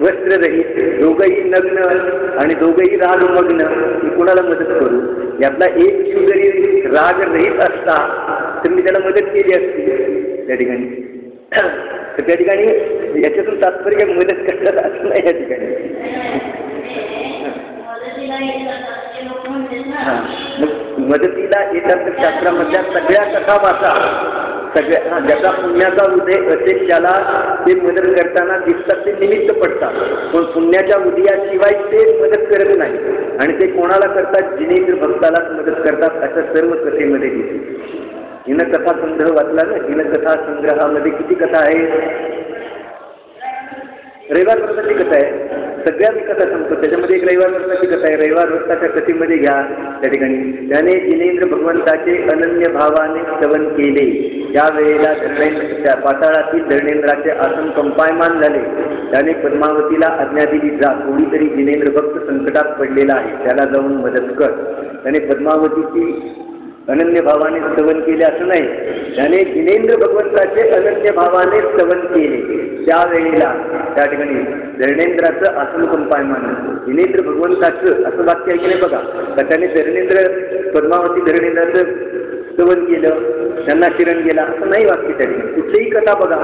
वस्त्ररहित, दोघंही नग्न आणि दोघंही रागमग्न. मी कोणाला मदत करू. यातला एक जीव जरी रागरहित असता तर मी त्याला मदत केली असती त्या ठिकाणी. तर त्या ठिकाणी याच्यातून तात्पर्य मदत करतात असं नाही या ठिकाणी. मग मदतीला येतात शास्त्रामधल्या सगळ्या कथा वाचा. सगळ्या ज्याचा पुण्याचा उदय असेल त्याला ते मदत करताना दिसतात, ते निमित्त पडतात. पण पुण्याच्या उदयाशिवाय ते मदत करत नाही. आणि ते कोणाला करतात, जिनेंद्र भक्तालाच मदत करतात असं सर्व कथेमध्ये दिसते. हिनकथा संग्रह वाचला ना, हिनकथा संग्रहामध्ये किती कथा आहे. रविवार व्रताची कथा आहे. सगळ्या मी कथा सांगतो, त्याच्यामध्ये एक रविवार व्रताची कथा आहे. रविवार व्रताच्या कथेमध्ये घ्या त्या ठिकाणी. त्याने जिनेंद्र भगवंताचे अनन्य भावाने स्तवन केले. त्या वेळेला पाताळातील धर्मेंद्राचे आसन कंपायमान झाले. त्याने पद्मावतीला आज्ञा दिली, जा कोणीतरी जिनेंद्र भक्त संकटात पडलेला आहे, त्याला जाऊन मदत कर. त्याने पद्मावतीची अनन्य भावाने स्तवन केले असं नाही, त्याने जिनेंद्र भगवंताचे अनन्य भावाने स्तवन केले. त्यावेळेला त्या ठिकाणी धर्मेंद्राचं आसन कंपायमान. जिनेंद्र भगवंताचं असं वाक्य ऐकले बघा. तर त्याने पद्मावती धर्मेंद्राचं स्तवन केलं, त्यांना शिरण गेला असं नाही वाक्य त्या ठिकाणी. कुठलीही कथा बघा,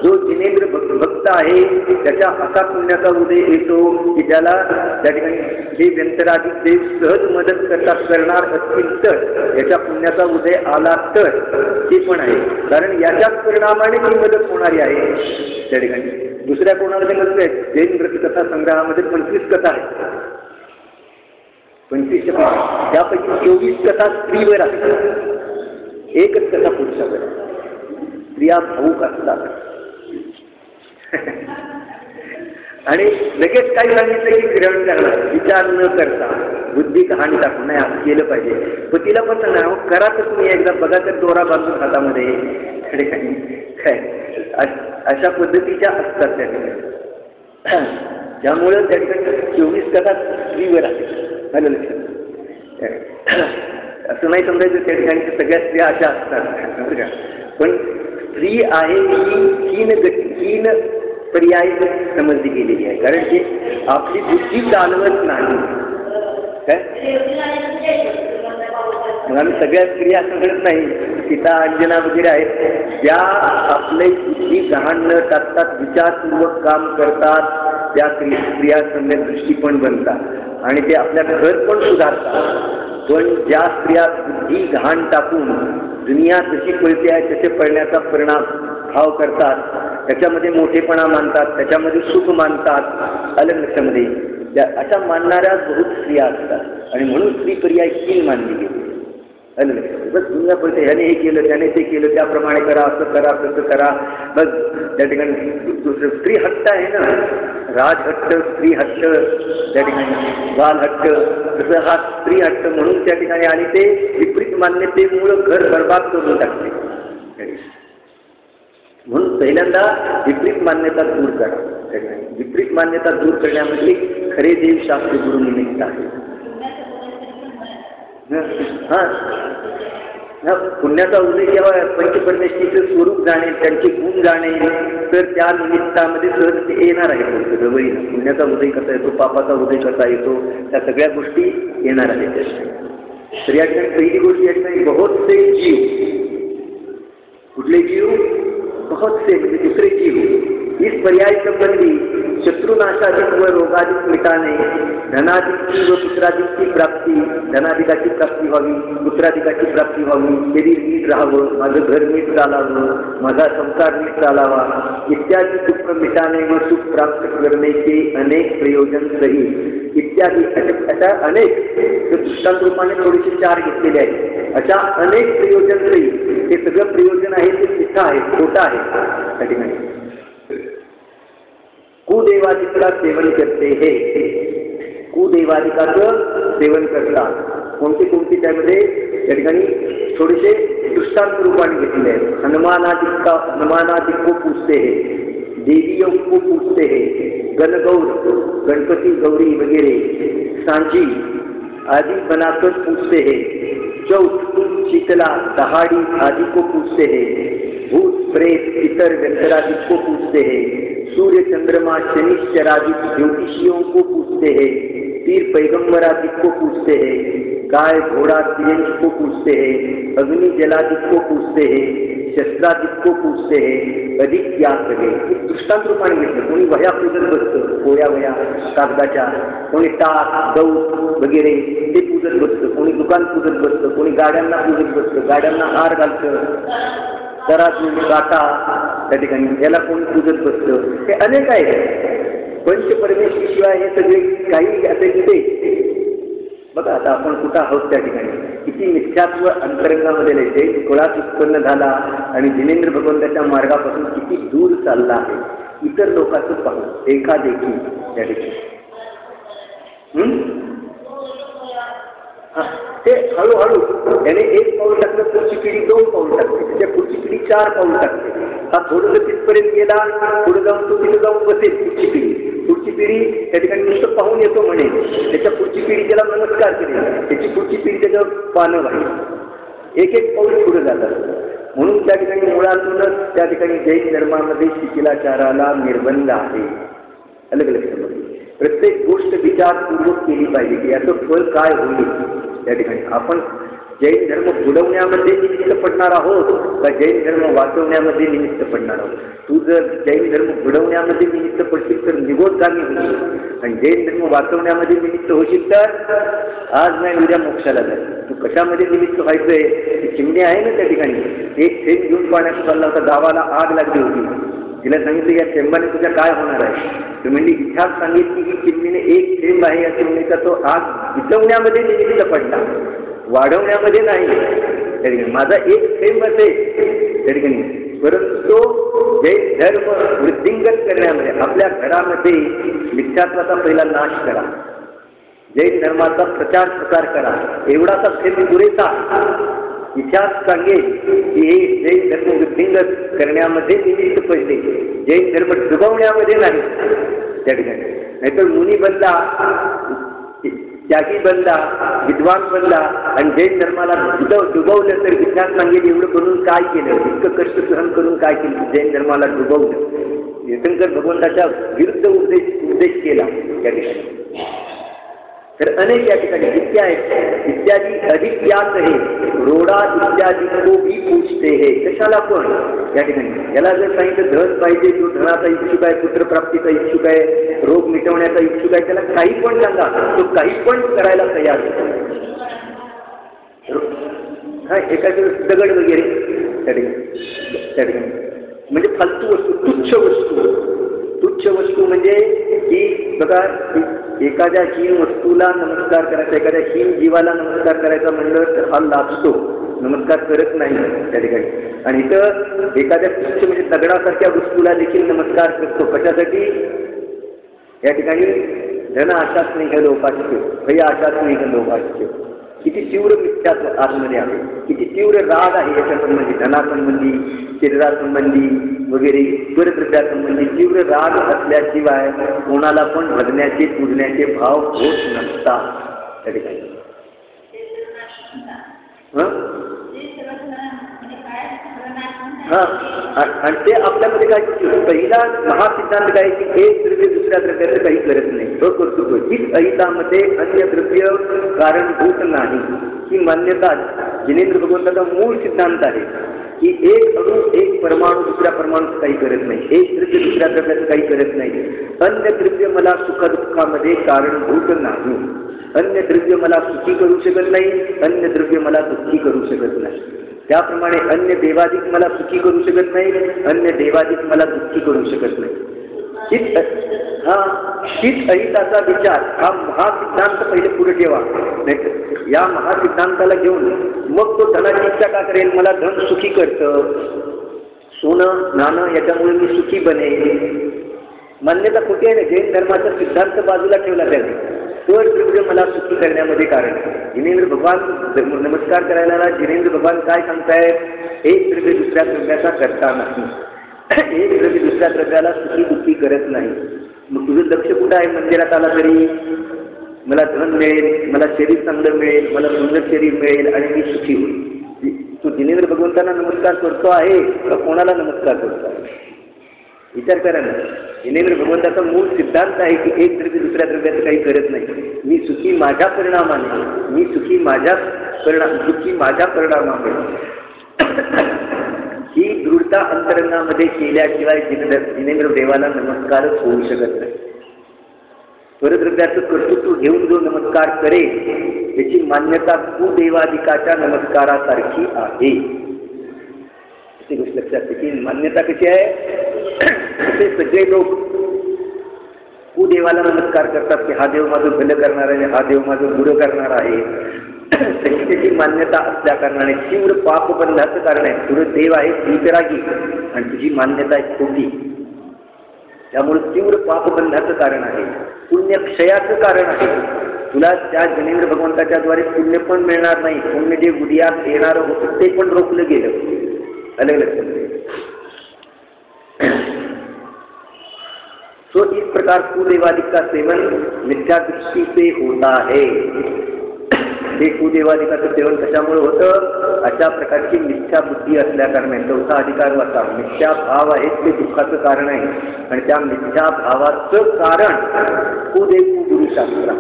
जो जिनेंद्र भक्त आहे त्याच्या असा पुण्याचा उदय येतो की त्याला त्या ठिकाणी हे व्यंतराधिक देव सहज मदत करणार असतील तर, याच्या पुण्याचा उदय आला तर ते पण आहे. कारण याच्याच परिणामाने ती मदत होणारी आहे त्या ठिकाणी. दुसऱ्या कोणामध्ये नसते. जैन व्रतकथा संग्रहामध्ये 25 कथा आहेत. 25 त्यापैकी 24 कथा स्त्रीवर असतात, एकच कथा पुरुषावर. स्त्रिया भावूक असतात. आणि लगेच काही सांगितलं की ग्रहण करणार, विचार न करता बुद्धी कहाणी टाकून नाही असं केलं पाहिजे. पण तिला पण सांगणार करा तर तुम्ही एकदा बघा तर दोरा बांधून हातामध्ये त्या ठिकाणी काय अशा पद्धतीच्या असतात त्या ठिकाणी. त्यामुळं त्या ठिकाणी 24 कथा स्त्रीवर आहे. झालं लक्षात. असं नाही समजायचं त्या ठिकाणी सगळ्या स्त्रिया अशा असतात बरं का. पण स्त्री आहे ही 3 पर्याय समजली गेलेली आहे. कारण की आपली बुद्धी चालवत नाही काय. मग आम्ही सगळ्या स्त्रिया असं म्हणत नाही. सीता अंजना वगैरे आहेत ज्या आपली बुद्धी गहाण न टाकतात, विचारपूर्वक काम करतात, त्या स्त्रिया सम्यक दृष्टी पण बनतात आणि ते आपल्या घर पण सुधारतात. पण ज्या स्त्रिया बुद्धी घाण टाकून दुनिया जशी पळते आहे तसे पळण्याचा भाव करतात, त्याच्यामध्ये मोठेपणा मानतात, त्याच्यामध्ये सुख मानतात, अलग लक्षामध्ये अशा मानणाऱ्या बहुत स्त्रिया असतात. आणि म्हणून स्त्री पर्याय 3 मानली गेली. अलग लक्षामध्ये बस दुनिया पळते, ह्याने हे केलं त्याने ते केलं, त्याप्रमाणे करा, असं करा तसं करा. बस त्या ठिकाणी दुसरं स्त्री हट्ट आहे ना, राजहट्ट, स्त्री हट्ट त्या ठिकाणी, बाल हट्ट, तसं हा स्त्री हट्ट म्हणून त्या ठिकाणी. आणि ते विपरीत मान्यतेमुळं घर बरबाद करून टाकते. म्हणून पहिल्यांदा विपरीत मान्यता दूर करा. विपरीत मान्यता दूर करण्यामध्ये खरे देव शास्त्र गुरु निमित्त आहे. पुण्याचा उदय जेव्हा पंचपरमेश्वरीचं स्वरूप जाणे, त्यांचे गुण जाणे, तर त्या निमित्तामध्ये सहज ते येणार आहे. जवळील पुण्याचा उदय कसा येतो, पापाचा उदय कसा येतो, त्या सगळ्या गोष्टी येणार आहेत. तर या ठिकाणी पहिली गोष्ट या ठिकाणी बहुत से जीव. कुठले जीव? बहुत से म्हणजे दुसरे जीव. इस पर्याय संबंधी शत्रुनाशाधिक व रोगाधिक मिटाणे, धनाधिकची व पुत्राधिकची प्राप्ती, धनाधिकाची प्राप्ती व्हावी, पुत्राधिकाची प्राप्ती व्हावी, शरीर नीट राहावं, माझं घर नीट चालावं, माझा संसार नीट चालावा इत्यादी दुःख मिटाणे व सुख प्राप्त करण्याचे अनेक प्रयोजन सहित इत्यादी अशा अनेक दृष्टांत रूपाने थोडेसे 4 घेतलेले आहेत. अशा अनेक प्रयोजन सहित हे सगळं प्रयोजन आहे ते तिथं आहे, खोटं आहे त्या ठिकाणी. कुदेवादिका सेवन करते, हे कुदेवादिकाचं सेवन करतात. कोणते कोणते त्यामध्ये त्या ठिकाणी थोडेसे दृष्टांत रूपाने घेतलेले आहेत. हनुमानादिक को पूजते है, देवियों को पूजते है, गणगौर गणपति गौरी वगैरह सांची आदि बनाकर पूजते हैं. चौथ शीतला दहाड़ी आदि को पूजते हैं. भूत प्रेत पितर व्यंतरादि को पूजते हैं. सूर्य चंद्रमा शनिश्चरादि ज्योतिषियों को पूजते हैं. पीर पैगंबरादि को पूजते हैं. गाय घोड़ा तिरंज को पूजते हैं. अग्नि जलादि को पूजते हैं. शस्त्रादि को पूजते हैं. अधिक त्याग करे. दृष्टांत रूपाने घेतलं. कोणी वह्या पूजत बसतं, पोया वह्या कागदाच्या, कोणी टाक गौ वगैरे ते पूजत बसतं, कोणी दुकान पूजत बसतं, कोणी गाड्यांना पूजत बसतं, गाड्यांना हार घालतं, तराजू काटा त्या ठिकाणी याला कोणी पूजत बसतं. हे अनेक आहेत. पंचपरमेश्वर शिवाय हे सगळे काही असे तिथे बघा. आता आपण कुठं आहोत त्या ठिकाणी किती मिथ्यात्व अंतरंगामध्ये लिहिते. कुळात उत्पन्न झाला आणि जिनेंद्र भगवंताच्या मार्गापासून किती दूर चालला आहे. इतर लोकांचं पाहून एकादेखी त्या ठिकाणी ते हळूहळू याने 1 पाऊल टाकलं, पुढची पिढी 2 पाऊल टाकते, त्याच्या पुढची पिढी 4 पाऊल टाकते. हा थोडंसं तिथपर्यंत गेला, पुढे जाऊन तो तिथे जाऊन बसेल. पुढची पिढी त्या ठिकाणी नुसतं पाहून येतो म्हणे, त्याच्या पुढची पिढी त्याला नमस्कार करेल, त्याची पुढची पिढी त्याच्यावर पानं वाहिल. 1 पाऊल पुढे जातात. म्हणून त्या ठिकाणी मुळातूनच त्या ठिकाणी जैन धर्मामध्ये शिथिलाचाराला निर्बंध आहे. अलग अलग प्रत्येक गोष्ट विचारपूर्वक केली पाहिजे की याचं फळ काय होईल. त्या ठिकाणी आपण जैन धर्म बुडवण्यामध्ये निमित्त पडणार आहोत का जैन धर्म वाचवण्यामध्ये निमित्त पडणार आहोत. तू जर जैन धर्म बुडवण्यामध्ये निमित्त पडशील तर निगोदगामी होशील, आणि जैन धर्म वाचवण्यामध्ये निमित्त होशील तर आज नाही उद्या मोक्षाला जाईल. तू कशामध्ये निमित्त व्हायचंय. ती चिमणी आहे ना त्या ठिकाणी, एक थेंब घेऊन पाण्यात चालला होता, गावाला आग लागली होती. तिला सांगितलं या थेंबाने तुझ्या काय होणार आहे. तर म्हणजे इतिहास सांगितली की चिमणीने 1 थेंब आहे या चिमणीचा तो आग विझवण्यामध्ये निमित्त पडला, वाढवण्यामध्ये नाही. त्या ठिकाणी माझा 1 थेंब असेल त्या ठिकाणी, परंतु तो जैन धर्म वृद्धिंगत करण्यामध्ये आपल्या घरामध्ये मिथ्यात्वाचा पहिला नाश करा, जैन धर्माचा प्रचार करा. एवढाचा थेंब पुरेसा. इतिहास सांगेल की हे जैन धर्म वृद्धिंगत करण्यामध्ये निमित्त पडले, जैन धर्म डुबवण्यामध्ये नाही. त्या ठिकाणी नाहीतर मुनी बनला, त्यागी बनला, विद्वान बनला आणि जैन धर्माला डुबवलं तर इतिहास सांगेल एवढं बनून काय केलं, इतकं कष्ट सहन करून काय केलं, जैन धर्माला डुबवलं. तीर्थंकर भगवंताच्या विरुद्ध उद्देश केला त्या ठिकाणी. तर अनेक या ठिकाणी विद्या आहेत. इत्यादी अधिक याच आहे. रोडा इत्यादी को भी पूछते है. कशाला पण या ठिकाणी याला जर सांगितलं धन पाहिजे, जो धनाचा इच्छुक आहे, पुत्रप्राप्तीचा इच्छुक आहे, रोग मिटवण्याचा इच्छुक आहे, त्याला काही पण सांगा, तो काही पण करायला तयार आहे. हा एखादी दगड वगैरे त्या ठिकाणी म्हणजे फालतू वस्तू, तुच्छ वस्तू म्हणजे की बघा, एखाद्या हीन वस्तूला नमस्कार करायचा, एखाद्या हीन जीवाला नमस्कार करायचा म्हणलं तर हा लाजतो, नमस्कार करत नाही त्या ठिकाणी. आणि इथं एखाद्या तुच्छ म्हणजे दगडासारख्या वस्तूला देखील नमस्कार करतो. कशासाठी. या ठिकाणी धन आशाच नाही लोकांचे, भय आशाच नाही लोकांचे. किती तीव्र मिथ्यात्व आतमध्ये आहे, किती तीव्र राग आहे याच्यासंबंधी, धनासंबंधी, शरीरासंबंधी वगैरे परद्रव्यासंबंधी तीव्र राग असल्याशिवाय कोणाला पण भजण्याचे पूजण्याचे भाव होत नसतात त्या ठिकाणी. आणि ते आपल्यामध्ये काय पहिला महासिद्धांत काय की एक द्रव्य दुसऱ्या द्रव्याचं काही करत नाही, तो करतो. हीच अहितामध्ये अन्य द्रव्य कारणभूत नाही ही मान्यता जिनेंद्र भगवंताचा मूळ सिद्धांत आहे. की एक अणु एक परमाणू दुसऱ्या परमाणूचं काही करत नाही, एक द्रव्य दुसऱ्या द्रव्याचं काही करत नाही. अन्य द्रव्य मला सुखदुःखामध्ये कारणभूत नाही, अन्य द्रव्य मला सुखी करू शकत नाही, अन्य द्रव्य मला दुःखी करू शकत नाही. त्याप्रमाणे अन्य देवाधिक मला सुखी करू शकत नाही, अन्य देवाधिक मला दुःखी करू शकत नाही. चित अहिताचा विचार हा महासिद्धांत पहिले पुढे ठेवा. नाही या महासिद्धांताला घेऊन मग तो धनाची इच्छा का करेल? मला धन सुखी करतं, सोनं नाणं याच्यामुळे मी सुखी बनेल. मान्यता कुठे आहे? जैन धर्माचा सिद्धांत बाजूला ठेवला त्याने. तर द्रव्य मला सुखी करण्यामध्ये कारण. जिनेंद्र भगवान नमस्कार करायला जिनेंद्र भगवान काय सांगतायत? एक द्रव्य दुसऱ्या द्रव्याचा करता नाही, एक द्रव्य दुसऱ्या द्रव्याला सुखी दुःखी करत नाही. मग तुझं लक्ष कुठं आहे? मंदिरात आला तरी मला धन मिळेल, मला शरीर चांगलं मिळेल, मला सुंदर शरीर मिळेल आणि मी सुखी होईल. तू जिनेंद्र भगवंतांना नमस्कार करतो आहे का कोणाला नमस्कार करतो आहे? विचार करा ना. जिनेंद्र भगवंताचा मूळ सिद्धांत आहे की एक द्रव्य दुसऱ्या द्रव्याचं काही करत नाही. मी सुखी माझ्या परिणामाने, मी सुखी माझ्या सुखी माझ्या परिणामामुळे. ही दृढता अंतरंगामध्ये केल्याशिवाय जिनेंद्र देवाला नमस्कारच होऊ शकत नाही. परद्रव्याचं कर्तृत्व घेऊन जो नमस्कार करेल याची मान्यता कुदेवादिकाच्या नमस्कारासारखी आहे. ती गोष्ट लक्षात की मान्यता कशी आहे? असे सगळे लोक कुदेवाला नमस्कार करतात की हा देव माझं भलं करणार आहे, हा देव माझं बुरं करणार आहे. त्याची मान्यता असल्या कारणाने तीव्र पापबंधाचं कारण आहे. तुझं देव आहे वितरागी आणि तुझी मान्यता आहे खोटी, त्यामुळे तीव्र पापबंधाचं कारण आहे, पुण्यक्षयाचं कारण आहे. तुला त्या जिनेंद्र भगवंताच्या द्वारे पुण्य पण मिळणार नाही. पुण्य जे उदयात येणारं होतं ते पण रोखलं गेलं. अलग लक्षात. तो इस प्रकार कुदेवादिक का सेवन मिथ्या दृष्टि से होता है. हे कुदेवादिकाचं सेवन कशामुळे होतं? अशा प्रकारची मिथ्या बुद्धी असल्या कारणाने. चौथा अधिकार वाचा. मिथ्या भाव आहे ते दुःखाचं कारण आहे आणि त्या मिथ्या भावाचं कारण कुदेव गुरुशास्त्र.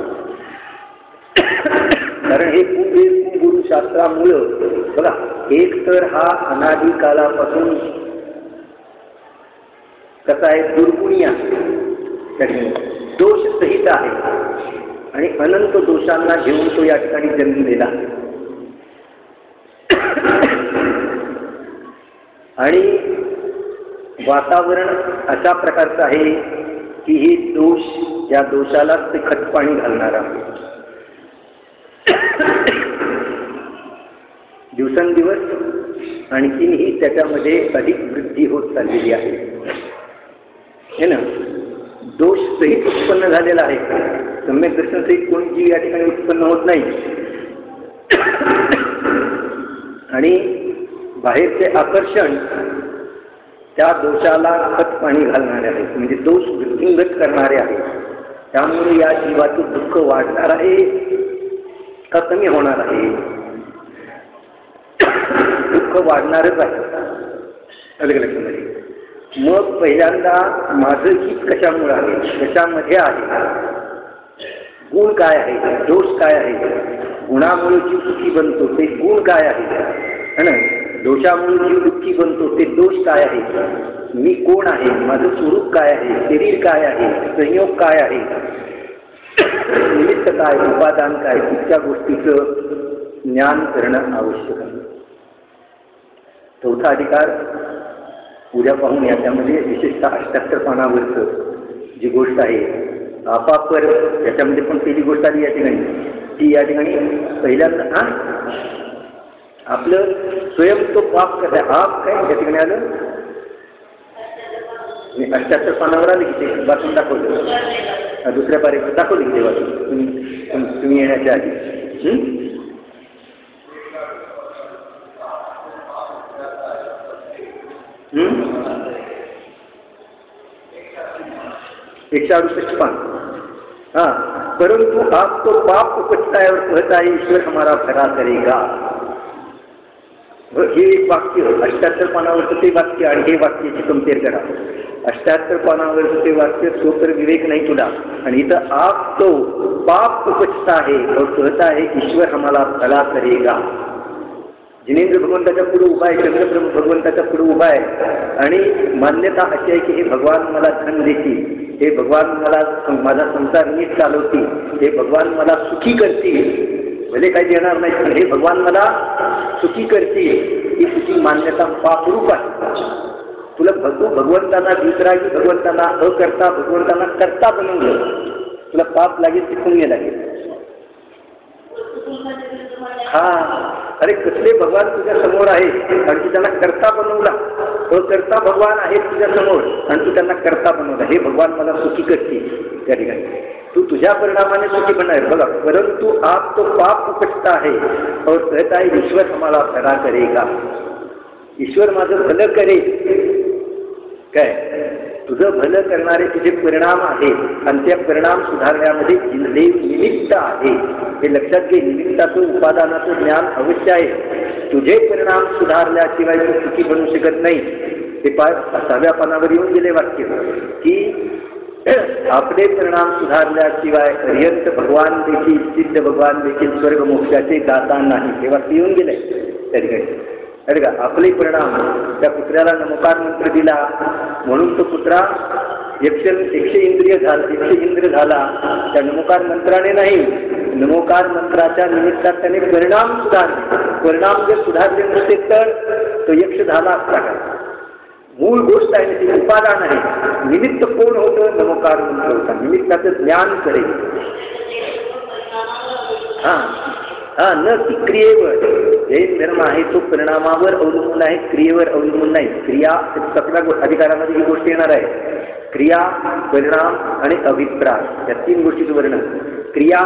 कारण हे कुदेव गुरुशास्त्रामुळं बघा, एक तर हा अनादी कालापासून कसा आहे? दुर्गुणी आहे, दोष सहित आहे आणि अनंत दोषांना घेऊन तो या ठिकाणी जन्मलेला. आणि वातावरण अशा प्रकारचं आहे की हे दोष, या दोषाला ते खतपाणी घालणारा. दिवसेंदिवस आणखीनही त्याच्यामध्ये अधिक वृद्धी होत चाललेली आहे हे ना. दोष सहित उत्पन्न झालेला आहे. सम्यक दर्शन सहित कोणीही या ठिकाणी उत्पन्न होत नाही. आणि बाहेरचे आकर्षण त्या दोषाला खत पाणी घालणारे आहे, म्हणजे दोष वृद्धिंगत करणारे आहे. त्यामुळे या जीवाचं दुःख वाढणार आहे का कमी होणार आहे? दुःख वाढणारच आहे. अलग लक्षामध्ये. मग पहिल्यांदा माझं हित कशामुळे आहे? कशामध्ये आहे? गुण काय आहे? दोष काय आहे? गुणामुळे जीव सुखी बनतो ते गुण काय आहे ना? दोषामुळे जीव दुःखी बनतो ते दोष काय आहे? मी कोण आहे? माझं स्वरूप काय आहे? शरीर काय आहे? संयोग काय आहे? निमित्त काय? उपादान काय? इतक्या गोष्टीचं ज्ञान करणं आवश्यक आहे. चौथा अधिकार उद्या पाहून या. त्यामध्ये विशेषतः 78 पानावरचं जी गोष्ट आहे आपापर, याच्यामध्ये पण पहिली गोष्ट आली या ठिकाणी. ती या ठिकाणी पहिल्यांदा आपलं स्वयं तो पाप करता. आप काय या ठिकाणी आलं? 78 पानावर आले की ते वाचून दाखवलं. दुसऱ्या पारेवर दाखवली की ते वाचून तुम्ही येण्याच्या आधी. 168 पान. हाँ, परंतु आपको पाप उपजता है और कहता है ईश्वर हमारा भला करेगा. हे एक वाक्य 78 पानावरचं ते वाक्य आणि हे वाक्याची कंपेअर करा. 78 पानावरचं ते वाक्य स्वतर विवेक नाही तुला, आणि इथं आप तो पाप उपजता है और कहता है ईश्वर हमारा भला करेगा. जिनेंद्र भगवंताच्या पुढे उभा आहे, चंद्रप्रभू भगवंताच्या पुढे उभा आहे आणि मान्यता अशी आहे की हे भगवान मला धन देतील, हे भगवान मला माझा संसार नीट चालवतील, हे भगवान मला सुखी करतील, भले काही देणार नाही पण हे भगवान मला सुखी करतील, ही तुझी मान्यता पापरूप आहे. तुला भगवंतांना विसरागी, भगवंतांना अकर्ता, भगवंतांना कर्ता बनवलं, तुला पाप लागेल ते पुण्य लागेल. हा, अरे कसले भगवान तुझ्या समोर आहे आणि तू त्यांना कर्ता बनवला, अकर्ता भगवान आहे तुझ्या समोर आणि तू त्यांना कर्ता बनवला, हे भगवान मला सुखी करतील. त्या ठिकाणी तू तुझ्या परिणामाने सुखी बनणार बघा. परंतु आप तो पाप उपजता है और कहता है ईश्वर हमारा भला करेगा, ईश्वर माझं भलं करेल. काय तुझं भलं करणारे तुझे परिणाम आहेत आणि त्या परिणाम सुधारण्यामध्ये देव निमित्त आहे, हे लक्षात घे. निमित्ताचं उपादानाचं ज्ञान अवश्य आहे. तुझे परिणाम सुधारल्याशिवाय तू सुखी बनू शकत नाही. ते 6व्या पानावर येऊन गेले वाक्य की आपले परिणाम सुधारल्याशिवाय पर्यंत भगवान देखील, सिद्ध भगवान देखील स्वर्ग मोक्षाचे दाता नाही, हे वाक्य येऊन गेले त्या ठिकाणी. अरे का आपले परिणाम, त्या कुत्र्याला नमकार मंत्र दिला म्हणून तो कुत्रा 100 इंद्र झाला त्या नमोकार मंत्राने नाही, नमोकार मंत्राच्या निमित्तात त्याने परिणाम सुधारले. परिणाम जर सुधारले नसते तर तो यक्ष झाला असता का? मूळ गोष्ट आहे ती उपादान आहे. निमित्त कोण होतं? नमोकार मंत्र होता, निमित्ताचं ज्ञान करेल. हा न की क्रियेवर. जैन धर्म आहे तो परिणामावर अवलंबून आहे, क्रियेवर अवलंबून नाही. क्रिया 7व्या अधिकारामध्ये ही गोष्ट येणार आहे. क्रिया, परिणाम आणि अभिप्राय या 3 गोष्टीचं वर्णन. क्रिया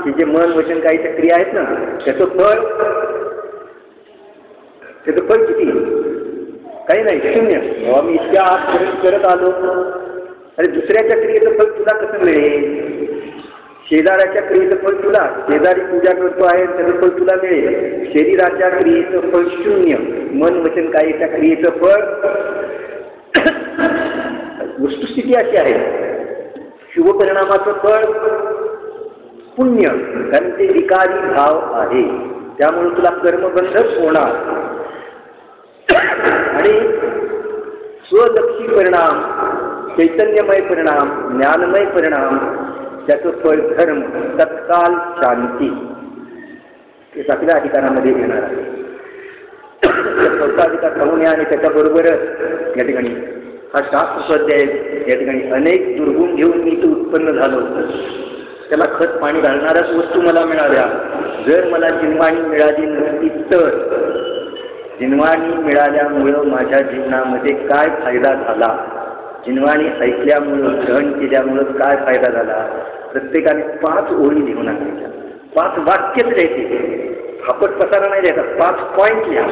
हे जे मन वचन काहीच्या क्रिया आहेत ना, त्याचं फळ किती? काही नाही, 0. जेव्हा मी इतक्या आत करत आलो, अरे दुसऱ्याच्या क्रियेचं फळ तुला कसं मिळेल? शेजाऱ्याच्या क्रियेचं फळ तुला, शेजारी पूजा करतो आहे त्याचं फळ तुला मिळेल. शरीराच्या क्रियेचं फळ 0, मन वचन कायेच्या क्रियेचं फळ. वस्तुस्थिती अशी आहे, शुभ परिणामाचं फळ पुण्य, कारण ते विकारी भाव आहे, त्यामुळे तुला कर्मबंधच होणार. आणि स्वलक्षी परिणाम, चैतन्यमय परिणाम, ज्ञानमय परिणाम, त्याचं फळ धर्म, तत्काल शांती. हे 7व्या अधिकारामध्ये येणार आहे. 4था अधिकार पाहून या आणि त्याच्याबरोबरच या ठिकाणी हा शास्त्र स्वाध्याय या ठिकाणी अनेक दुर्गुण घेऊन मी इथं उत्पन्न झालो, त्याला खत पाणी घालणाऱ्याच वस्तू मला मिळाल्या. जर मला जिनवाणी मिळाली नसती तर, जिनवाणी मिळाल्यामुळं माझ्या जीवनामध्ये काय फायदा झाला, जिनवाणी ऐकल्यामुळं, ग्रहण केल्यामुळं काय फायदा झाला. प्रत्येकाने 5 ओळी लिहून आणायच्या, 5 वाक्यच लिहायचे, फापट पसारा नाही द्यायचा, 5 पॉईंट लिहा,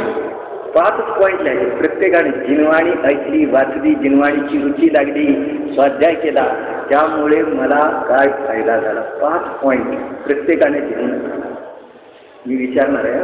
5 पॉईंट लिहायचे. प्रत्येकाने जिनवाणी ऐकली, वाचली, जिनवाणीची रुची लागली, स्वाध्याय केला, त्यामुळे मला काय फायदा झाला, 5 पॉईंट प्रत्येकाने लिहून आणा. मी विचारणार आहे.